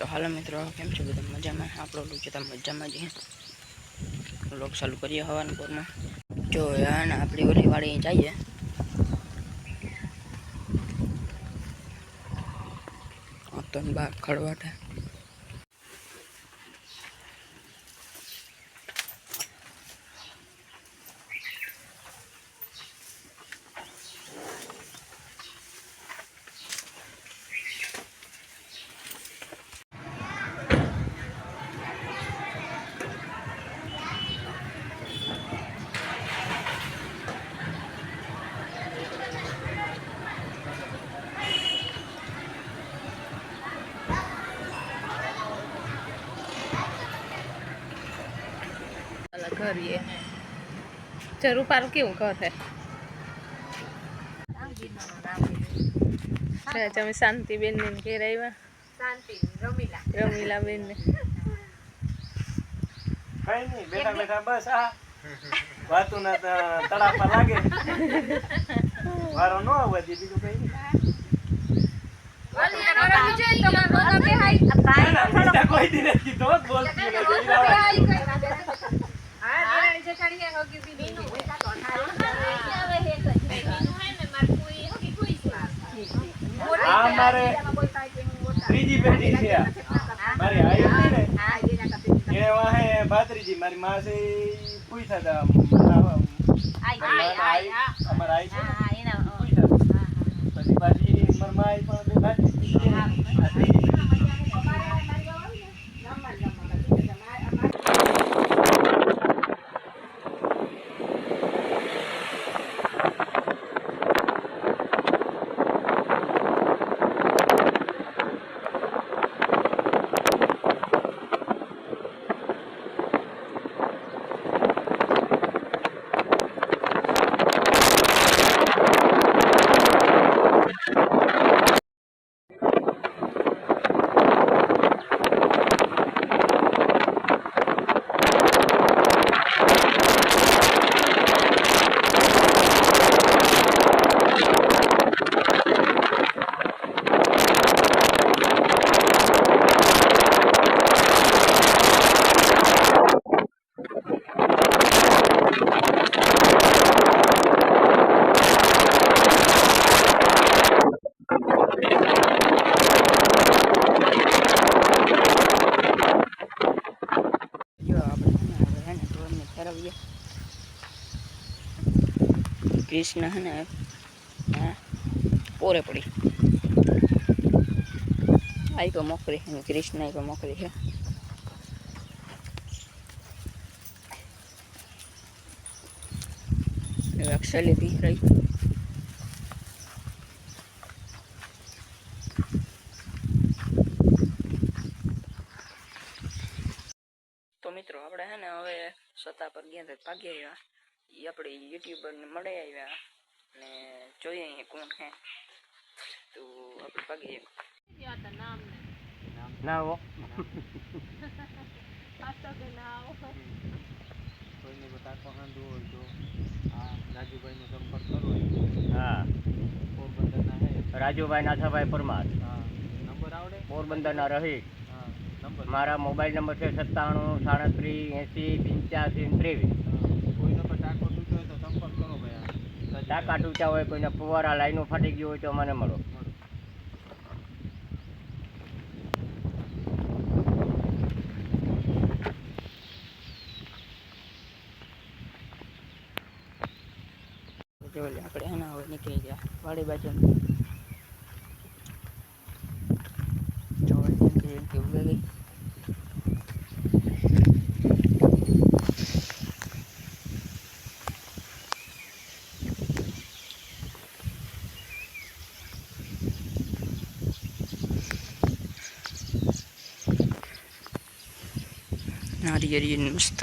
તો હાલો મિત્રો, કેમ છો બધા? મજામાં? આપણો લોક જતા મજામાં જ લોક ચાલુ કરીએ હવાના પોરમાં. જો યાર આપણી ઓલી વાળી જઈએ તો બાર ખડવાટે. કરીએ જરૂર પારું કેવું ઘર હે તમે શાંતિબેન ને ઘેર આવ્યા. શાંતિ રમીલા બેન ને કઈ નહીં, બેઠા બેઠા બસ આ વાતું ના તડાપા લાગે વારો ન આવવા દે બીજું કઈ નહીં. કોઈ દી નથી કીધો બોલતી મારે ત્રીજી પેઢી છે મારી આયુ ને એ વાહે ભાત્રીજી મારી માં છે પૂછા હતા અમારા આઈ છે પછી પાછી મારી માં પણ ભાત્રીજી कृष्ण है ना पोरे पड़ी आई को मोकरी कृष्ण आई को मोकरी है अक्षय भी रही. तो मित्रों આપણે હે ને હવે સતા પર ગયા તો ભાગી આવ્યા. એ આપણે યુટ્યુબર ને મળે આવ્યા ને જોઈએ અહીં કોણ હે તો આપણે ભાગી આવ્યા. ના હો કોઈને બતાતો હાંડો હોય તો આ રાજુભાઈનો સંપર્ક કરો. હા, પોરબંદરના હે રાજુભાઈ નાથાભાઈ પરમાર. હા, નંબર આવડે? પોરબંદરના રહી. હા, નંબર મારા મોબાઈલ નંબર છે 9737808523. કોઈનો પણ ટાંકો તૂટ્યો હોય તો સંપર્ક કરો ભાઈ. ટાંકા તૂટ્યા હોય, કોઈને ફુવારા લાઈનો ફાટી ગઈ હોય તો મને મળો. આપણે હે ને હવે નીકળી ગયા વાડી બાજુ. नारियल मस्त